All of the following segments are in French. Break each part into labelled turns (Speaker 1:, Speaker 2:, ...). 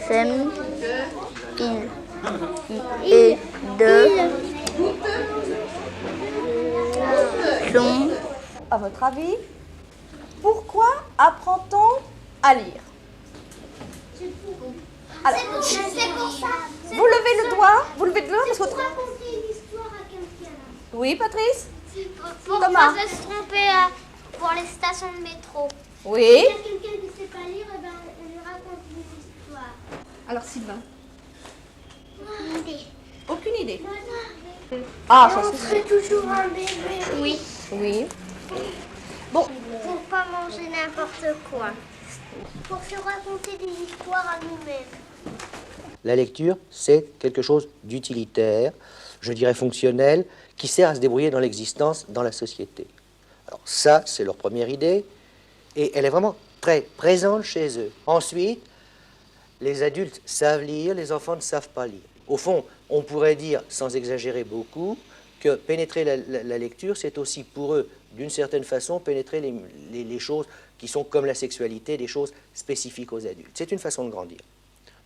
Speaker 1: sème, il et de son.
Speaker 2: À votre avis, pourquoi apprend-on à lire? Alors,
Speaker 3: C'est pour ça.
Speaker 2: vous levez le doigt, parce que...
Speaker 3: Raconter une histoire à quelqu'un.
Speaker 2: Oui, Patrice?
Speaker 3: Pour
Speaker 2: Thomas.
Speaker 3: pas se tromper pour les stations de métro.
Speaker 2: Oui.
Speaker 3: Il y a quelqu'un qui ne sait pas lire, et ben, on lui raconte une histoire.
Speaker 2: Alors, Sylvain?
Speaker 3: Aucune idée.
Speaker 2: Aucune idée. Ah, j'en
Speaker 3: On
Speaker 2: suis
Speaker 3: serait toujours un bébé. Oui.
Speaker 2: Oui. Bon,
Speaker 3: Pour pas manger n'importe quoi. Pour se raconter des histoires à nous-mêmes.
Speaker 4: La lecture, c'est quelque chose d'utilitaire, je dirais fonctionnel, qui sert à se débrouiller dans l'existence, dans la société. Alors ça, c'est leur première idée, et elle est vraiment très présente chez eux. Ensuite, les adultes savent lire, les enfants ne savent pas lire. Au fond, on pourrait dire, sans exagérer beaucoup, que pénétrer la lecture, c'est aussi pour eux, d'une certaine façon, pénétrer les choses qui sont comme la sexualité, des choses spécifiques aux adultes. C'est une façon de grandir.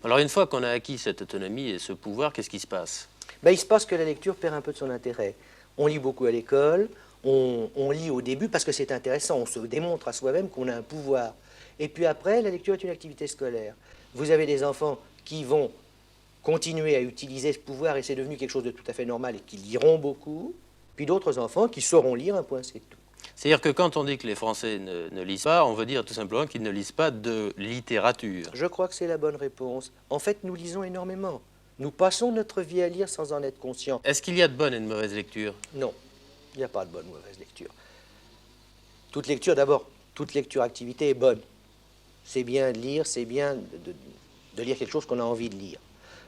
Speaker 5: Alors une fois qu'on a acquis cette autonomie et ce pouvoir, qu'est-ce qui se passe?
Speaker 4: Ben, il se passe que la lecture perd un peu de son intérêt. On lit beaucoup à l'école, on lit au début parce que c'est intéressant, on se démontre à soi-même qu'on a un pouvoir. Et puis après, la lecture est une activité scolaire. Vous avez des enfants qui vont continuer à utiliser ce pouvoir et c'est devenu quelque chose de tout à fait normal et qui liront beaucoup, puis d'autres enfants qui sauront lire un point, c'est tout.
Speaker 5: C'est-à-dire que quand on dit que les Français ne lisent pas, on veut dire tout simplement qu'ils ne lisent pas de littérature.
Speaker 4: Je crois que c'est la bonne réponse. En fait, nous lisons énormément. Nous passons notre vie à lire sans en être conscients.
Speaker 5: Est-ce qu'il y a de bonnes et de mauvaises lectures?
Speaker 4: Non, il n'y a pas de bonne ou mauvaise lecture. Toute lecture, d'abord, toute lecture activité est bonne. C'est bien de lire, c'est bien de lire quelque chose qu'on a envie de lire.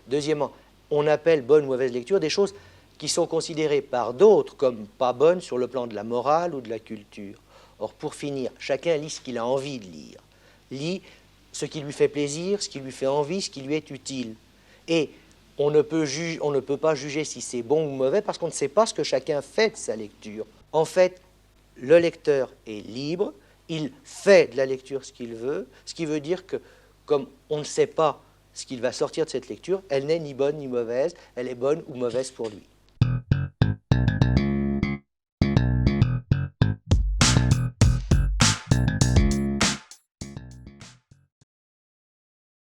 Speaker 4: Deuxièmement, on appelle bonne ou mauvaise lecture des choses qui sont considérées par d'autres comme pas bonnes sur le plan de la morale ou de la culture. Or, pour finir, chacun lit ce qu'il a envie de lire. Lit ce qui lui fait plaisir, ce qui lui fait envie, ce qui lui est utile. Et on ne peut pas juger si c'est bon ou mauvais parce qu'on ne sait pas ce que chacun fait de sa lecture. En fait, le lecteur est libre, il fait de la lecture ce qu'il veut, ce qui veut dire que, comme on ne sait pas ce qu'il va sortir de cette lecture, elle n'est ni bonne ni mauvaise, elle est bonne ou mauvaise pour lui.